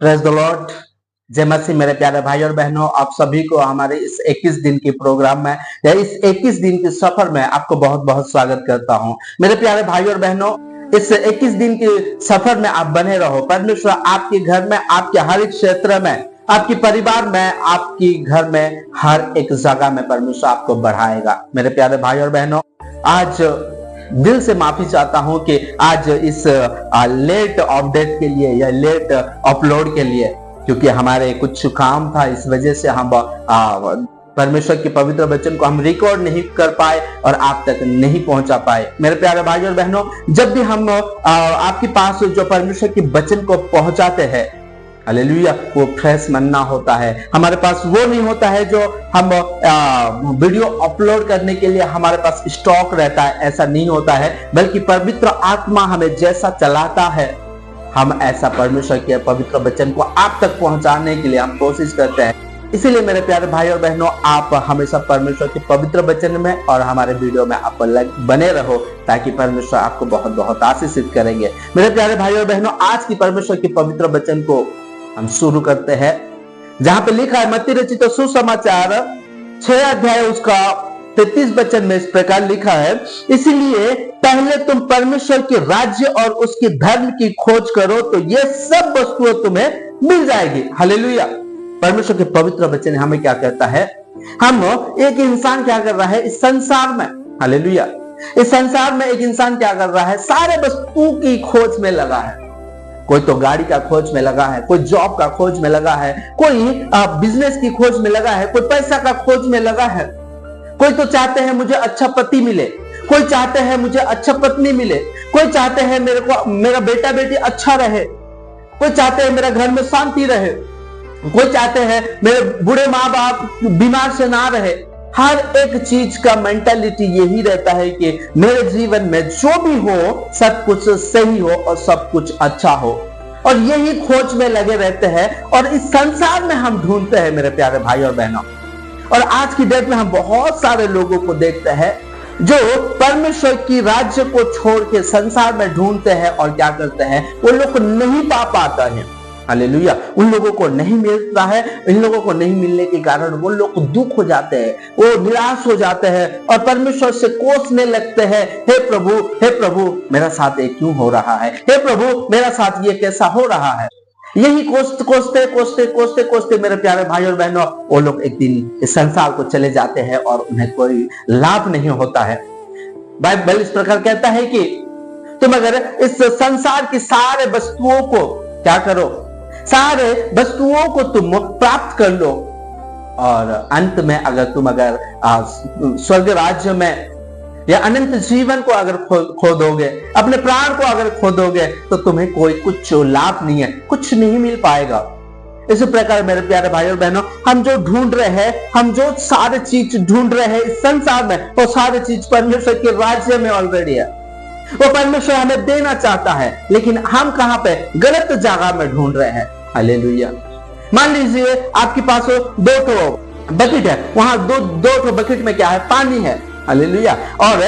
Praise the Lord. जय मसीह। मेरे प्यारे भाई और बहनों, आप सभी को हमारे इस 21 दिन के प्रोग्राम में या इस 21 दिन के सफर में आपको बहुत बहुत स्वागत करता हूं। मेरे प्यारे भाई और बहनों, इस 21 दिन के सफर में आप बने रहो। परमेश्वर आपके घर में, आपके हर एक क्षेत्र में, आपके परिवार में, आपके घर में, हर एक जगह में परमेश्वर आपको बढ़ाएगा। मेरे प्यारे भाई और बहनों, आज दिल से माफी चाहता हूं कि आज इस लेट अपडेट के लिए या लेट अपलोड के लिए, क्योंकि हमारे कुछ काम था, इस वजह से हम परमेश्वर के पवित्र वचन को हम रिकॉर्ड नहीं कर पाए और आप तक नहीं पहुंचा पाए। मेरे प्यारे भाई और बहनों, जब भी हम आपके पास जो परमेश्वर के वचन को पहुंचाते हैं, हालेलुया, वो फ्रेश मन्ना होता है। हमारे पास वो नहीं होता है जो हम वीडियो अपलोड करने के लिए हमारे पास स्टॉक रहता है, ऐसा नहीं होता है, बल्कि पवित्र आत्मा हमें जैसा चलाता है, हम ऐसा परमेश्वर के पवित्र वचन को आप तक पहुंचाने के लिए हम कोशिश करते हैं। इसीलिए मेरे प्यारे भाई और बहनों, आप हमेशा परमेश्वर के पवित्र वचन में और हमारे वीडियो में आप बने रहो, ताकि परमेश्वर आपको बहुत बहुत आशीषित करेंगे। मेरे प्यारे भाई और बहनों, आज की परमेश्वर के पवित्र वचन को हम शुरू करते हैं, जहां पे लिखा है मत्ती रचित सुसमाचार 6 अध्याय उसका 33 वचन में इस प्रकार लिखा है, इसलिए पहले तुम परमेश्वर के राज्य और उसके धर्म की खोज करो तो ये सब वस्तुएं तुम्हें मिल जाएगी। हालेलुया। परमेश्वर के पवित्र वचन हमें क्या कहता है? हम एक इंसान क्या कर रहा है इस संसार में, हालेलुया, इस संसार में एक इंसान क्या कर रहा है? सारे वस्तु की खोज में लगा है। कोई तो गाड़ी का खोज में लगा है, कोई जॉब का खोज में लगा है, कोई बिजनेस की खोज में लगा है, कोई पैसा का खोज में लगा है, कोई तो चाहते हैं मुझे अच्छा पति मिले, कोई चाहते हैं मुझे अच्छा पत्नी मिले, कोई चाहते हैं मेरा बेटा बेटी अच्छा रहे, कोई चाहते हैं मेरा घर में शांति रहे, कोई चाहते हैं मेरे बूढ़े माँ बाप बीमार से ना रहे। हर एक चीज का मेंटालिटी यही रहता है कि मेरे जीवन में जो भी हो सब कुछ सही हो और सब कुछ अच्छा हो, और यही खोज में लगे रहते हैं और इस संसार में हम ढूंढते हैं। मेरे प्यारे भाई और बहनों, और आज की डेट में हम बहुत सारे लोगों को देखते हैं जो परमेश्वर की राज्य को छोड़ के संसार में ढूंढते हैं और क्या करते हैं, वो लोग को नहीं पा पाता है। हालेलुया। उन लोगों को नहीं मिलता है, इन लोगों को नहीं मिलने के कारण वो लोग दुख हो जाते हैं, वो निराश हो जाते हैं और परमेश्वर से कोसने लगते हैं, हे प्रभु मेरा साथ ये क्यों हो रहा है, हे प्रभु मेरा साथ ये कैसा हो रहा है। यही कोसते मेरे प्यारे भाई और बहनों, वो लोग एक दिन इस संसार को चले जाते हैं और उन्हें कोई लाभ नहीं होता है। बाइबल इस प्रकार कहता है कि तुम अगर इस संसार की सारे वस्तुओं को क्या करो, सारे वस्तुओं को तुम प्राप्त कर लो, और अंत में अगर स्वर्ग राज्य में या अनंत जीवन को अगर खो दोगे, अपने प्राण को अगर खो दोगे, तो तुम्हें कोई कुछ लाभ नहीं है, कुछ नहीं मिल पाएगा। इसी प्रकार मेरे प्यारे भाई और बहनों, हम जो ढूंढ रहे हैं, हम जो सारे चीज ढूंढ रहे हैं इस संसार में, वो सारे चीज परमेश्वर के राज्य में ऑलरेडी है। वो परमेश्वर हमें देना चाहता है, लेकिन हम कहां पे? गलत जगह में ढूंढ रहे हैं। हालेलुया। मान लीजिए आपके पास 2 ठो बकेट है, वहां दो ठो बकेट में क्या है? पानी है। हालेलुया। और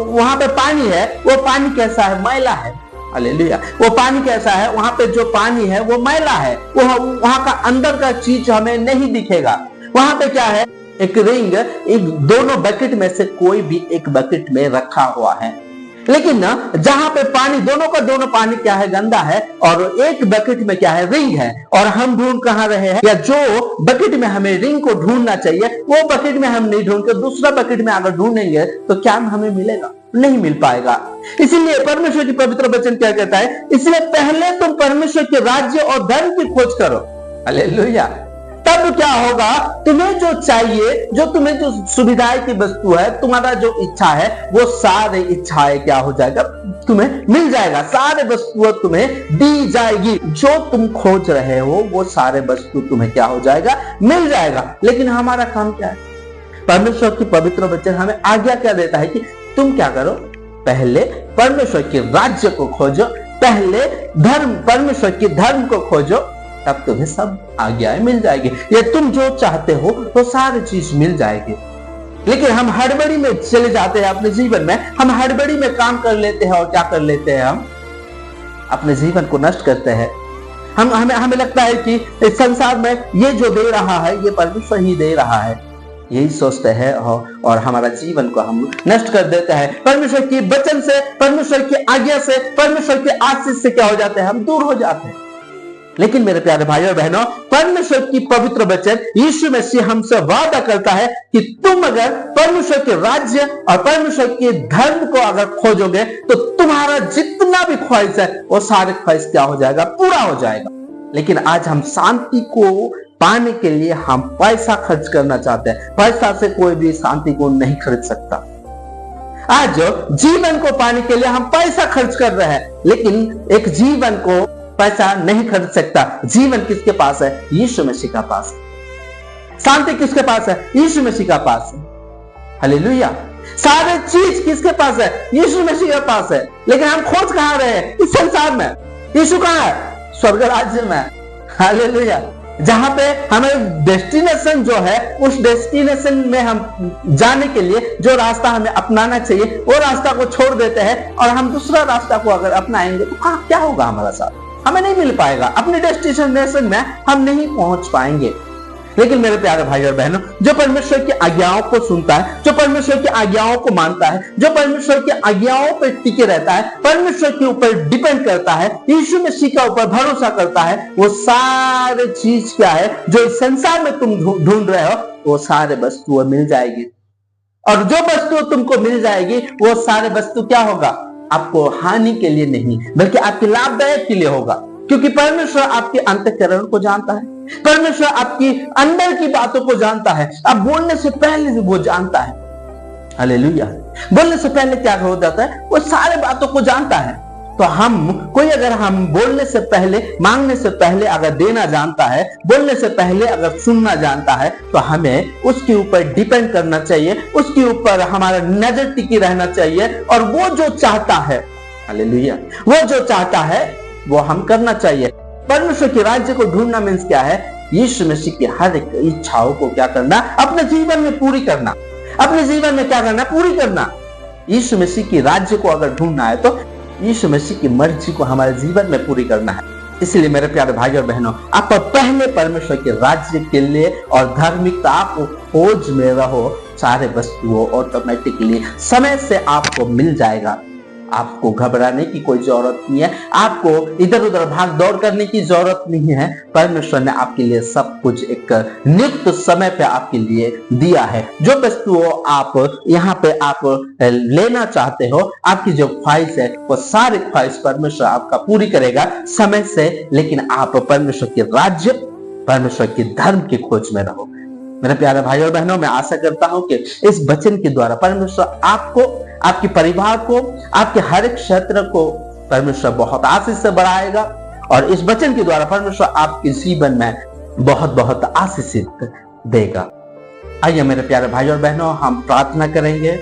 वहां पे पानी है, वो पानी कैसा है? मैला है। हालेलुया। वो पानी कैसा है? वहां पे जो पानी है वो मैला है, वहां का अंदर का चीज हमें नहीं दिखेगा। वहां पे क्या है? एक रिंग, एक दोनों बकेट में से कोई भी एक बकेट में रखा हुआ है, लेकिन ना जहां पे पानी, दोनों का दोनों पानी क्या है? गंदा है, और एक बकेट में क्या है? रिंग है। और हम ढूंढ कहां रहे हैं? या जो बकेट में हमें रिंग को ढूंढना चाहिए, वो बकेट में हम नहीं ढूंढ के दूसरा बकेट में अगर ढूंढेंगे तो क्या हमें मिलेगा? नहीं मिल पाएगा। इसीलिए परमेश्वर की पवित्र वचन क्या कहता है? इसलिए पहले तुम परमेश्वर के राज्य और धर्म की खोज करो। हालेलुया। तब क्या होगा? तुम्हें जो चाहिए, तुम्हें जो सुविधाएं की वस्तु है, तुम्हारा जो इच्छा है, वो सारे इच्छाएं क्या हो जाएगा? तुम्हें मिल जाएगा। सारे वस्तुएं तुम्हें दी जाएगी। जो तुम खोज रहे हो वो सारे वस्तु तुम्हें क्या हो जाएगा? मिल जाएगा। लेकिन हमारा काम क्या है? परमेश्वर की पवित्र वचन हमें आज्ञा क्या देता है कि तुम क्या करो? पहले परमेश्वर के राज्य को खोजो, पहले परमेश्वर के धर्म को खोजो, तब तुम्हें सब आज्ञाएं मिल जाएगी। ये तुम जो चाहते हो वो सारी चीज मिल जाएगी। लेकिन हम हड़बड़ी में चले जाते हैं अपने जीवन में, हम हड़बड़ी में काम कर लेते हैं और क्या कर लेते हैं? हम अपने जीवन को नष्ट करते हैं। हमें हमें लगता है कि इस संसार में ये जो दे रहा है ये परमेश्वर ही दे रहा है, यही सोचते हैं और हमारा जीवन को हम नष्ट कर देते हैं। परमेश्वर की वचन से, परमेश्वर की आज्ञा से, परमेश्वर के आशीष से क्या हो जाते हैं, हम दूर हो जाते हैं। लेकिन मेरे प्यारे भाई और बहनों, परमेश्वर की पवित्र वचन यीशु मसीह हमसे वादा करता है कि तुम अगर परमेश्वर के राज्य और परमेश्वर के धर्म को अगर खोजोगे तो तुम्हारा जितना भी ख्वाहिश है वो सारे ख्वाहिश क्या हो जाएगा, पूरा हो जाएगा। लेकिन आज हम शांति को पाने के लिए हम पैसा खर्च करना चाहते हैं। पैसा से कोई भी शांति को नहीं खरीद सकता। आज जीवन को पाने के लिए हम पैसा खर्च कर रहे हैं, लेकिन एक जीवन को पैसा नहीं खरीद सकता। जीवन किसके पास है? यीशु मसीह का पास है। शांति किसके पास है? यीशु मसीह का पास है। हालेलुया। सारे चीज किसके पास है? यीशु मसीह के पास है। लेकिन हम खोज कहां रहे हैं? इस संसार में। यीशु कहां है? स्वर्ग राज्य में। हालेलुया। जहां पे हमें डेस्टिनेशन जो है, उस डेस्टिनेशन में हम जाने के लिए जो रास्ता हमें अपनाना चाहिए वो रास्ता को छोड़ देते हैं और हम दूसरा रास्ता को अगर अपनाएंगे तो क्या होगा हमारा साथ? हमें नहीं मिल पाएगा, अपने डेस्टिनेशन में हम नहीं पहुंच पाएंगे। लेकिन मेरे प्यारे भाई और बहनों, जो परमेश्वर की आज्ञाओं को सुनता है, जो परमेश्वर की आज्ञाओं को मानता है, जो परमेश्वर की आज्ञाओं पर टिके रहता है, परमेश्वर के ऊपर डिपेंड करता है, यीशु मसीह के ऊपर भरोसा करता है, वो सारे चीज क्या है जो इस संसार में तुम ढूंढ रहे हो वो सारे वस्तु मिल जाएगी। और जो वस्तु तुमको मिल जाएगी वो सारे वस्तु क्या होगा? आपको हानि के लिए नहीं बल्कि आपके लाभदायक के लिए होगा, क्योंकि परमेश्वर आपके अंतःकरण को जानता है। परमेश्वर आपकी अंदर की बातों को जानता है। आप बोलने से पहले वो जानता है। हालेलुया। बोलने से पहले क्या हो जाता है? वो सारे बातों को जानता है। तो अगर हम बोलने से पहले, मांगने से पहले अगर देना जानता है, बोलने से पहले अगर सुनना जानता है, तो हमें उसके ऊपर डिपेंड करना चाहिए, उसके ऊपर हमारा नजर टिकी रहना चाहिए। और वो जो चाहता है, हालेलुया, वो जो चाहता है वो हम करना चाहिए। परमेश्वर के राज्य को ढूंढना मीन्स क्या है? यीशु मसीह की हर एक इच्छाओं को क्या करना? अपने जीवन में पूरी करना। अपने जीवन में क्या करना? पूरी करना। यीशु मसीह की राज्य को अगर ढूंढना है तो यीशु मसीह की मर्जी को हमारे जीवन में पूरी करना है। इसलिए मेरे प्यारे भाई और बहनों, आप पहले परमेश्वर के राज्य के लिए और धार्मिकता को खोज में रहो। सारे वस्तुओं ऑटोमेटिकली समय से आपको मिल जाएगा। आपको घबराने की कोई जरूरत नहीं है, आपको इधर उधर भाग दौड़ करने की जरूरत नहीं है। परमेश्वर ने आपके लिए सब कुछ एक नियुक्त समय पे आपके लिए दिया है। जो वस्तुओं आप यहाँ पे आप लेना चाहते हो, आपकी जो ख्वाहिश है वो सारी ख्वाहिश परमेश्वर आपका पूरी करेगा समय से। लेकिन आप परमेश्वर के राज्य, परमेश्वर के धर्म की खोज में रहो। मेरे प्यारे भाई और बहनों, मैं आशा करता हूं कि इस वचन के द्वारा परमेश्वर आपको, आपके परिवार को, आपके हर एक क्षेत्र को परमेश्वर बहुत आशीष से बढ़ाएगा। और इस वचन के द्वारा परमेश्वर आपके जीवन में बहुत बहुत आशीषित देगा। आइए मेरे प्यारे भाई और बहनों, हम प्रार्थना करेंगे।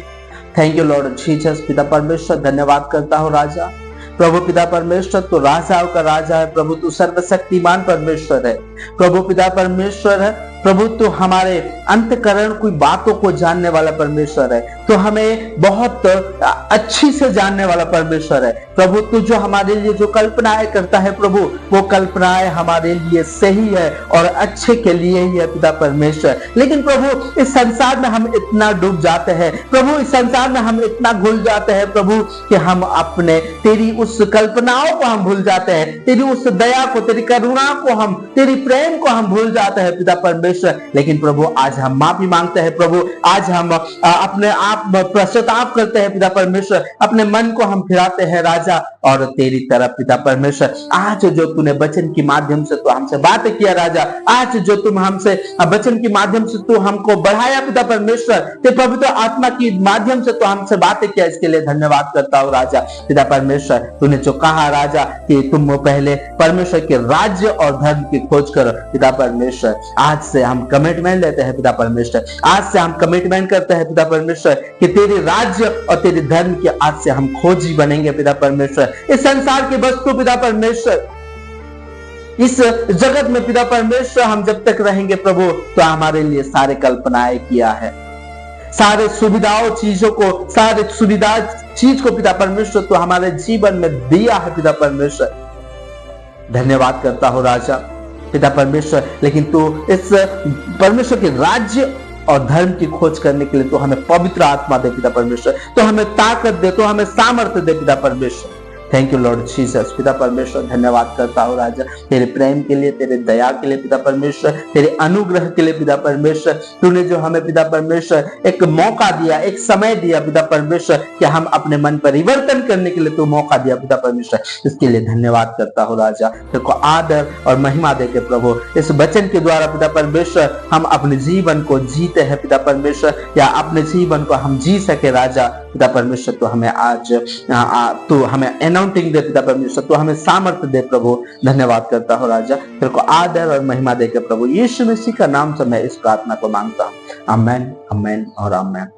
Thank you Lord Jesus. पिता परमेश्वर, धन्यवाद करता हूँ राजा। प्रभु पिता परमेश्वर, तो राजाओं का राजा है प्रभु, तू सर्वशक्तिमान परमेश्वर है प्रभु पिता परमेश्वर है प्रभु। तू हमारे अंतःकरण की बातों को जानने वाला परमेश्वर है। तो हमें बहुत अच्छी से जानने वाला परमेश्वर है प्रभु। तू जो हमारे लिए जो कल्पनाएं करता है प्रभु, वो कल्पनाएं हमारे लिए सही है और अच्छे के लिए ही है पिता परमेश्वर। लेकिन प्रभु इस संसार में हम इतना डूब जाते हैं प्रभु, इस संसार में हम इतना भूल जाते हैं प्रभु कि हम अपने तेरी उस कल्पनाओं को हम भूल जाते हैं, तेरी उस दया को, तेरी करुणा को, हम तेरी प्रेम को हम भूल जाते हैं पिता परमेश्वर। लेकिन प्रभु आज हम माफी मांगते हैं प्रभु, आज हम अपने आप पश्चाताप करते हैं पिता परमेश्वर, अपने मन को हम फिराते हैं राजा और तेरी तरफ पिता परमेश्वर। आज जो तूने वचन के माध्यम से तू हमसे बातें किया राजा, आज जो तुम हमसे वचन के माध्यम से तू हमको बढ़ाया पिता परमेश्वर, ते पवित्र आत्मा की माध्यम से तू हमसे बातें किया, इसके लिए धन्यवाद करता हूँ राजा पिता परमेश्वर। तूने जो कहा राजा कि तुम पहले परमेश्वर के राज्य और धर्म की खोज करो पिता परमेश्वर, आज से हम कमिटमेंट लेते हैं पिता परमेश्वर, आज से हम कमिटमेंट करते हैं पिता परमेश्वर कि तेरे राज्य और तेरे धर्म के आज से हम खोजी बनेंगे पिता परमेश्वर। इस संसार की वस्तु पिता परमेश्वर, इस जगत में पिता परमेश्वर हम जब तक रहेंगे प्रभु तो हमारे लिए सारे कल्पनाएं किया है, सारे सुविधाओं चीजों को, सारे सुविधा चीज को पिता परमेश्वर तो हमारे जीवन में दिया है पिता परमेश्वर। धन्यवाद करता हूँ राजा पिता परमेश्वर। लेकिन तू इस परमेश्वर के राज्य और धर्म की खोज करने के लिए तो हमें पवित्र आत्मा दे पिता परमेश्वर, तो हमें ताकत दे, तो हमें सामर्थ्य दे पिता परमेश्वर। Thank you Lord Jesus. पिता परमेश्वर धन्यवाद करता हूँ राजा तेरे प्रेम के लिए, तेरे दया के लिए पिता परमेश्वर, तेरे अनुग्रह के लिए पिता परमेश्वर। तूने जो हमें पिता परमेश्वर एक मौका दिया, एक समय दिया पिता परमेश्वर कि हम अपने मन परिवर्तन करने के लिए तू मौका दिया पिता परमेश्वर, इसके लिए धन्यवाद करता हूँ राजा। तेरे को आदर और महिमा दे के प्रभु इस वचन के द्वारा पिता परमेश्वर हम अपने जीवन को जीते हैं पिता परमेश्वर, या अपने जीवन को हम जी सके राजा पिता परमेश्वर। तो हमें आज तू हमें अनाउंटिंग दे पिता परमेश्वर, तो हमें सामर्थ्य दे प्रभु। धन्यवाद करता हूँ राजा, तेरे को आदर और महिमा दे के प्रभु यीशु मसीह का नाम से मैं इस प्रार्थना को मांगता हूँ। आमेन, आमेन और आमेन।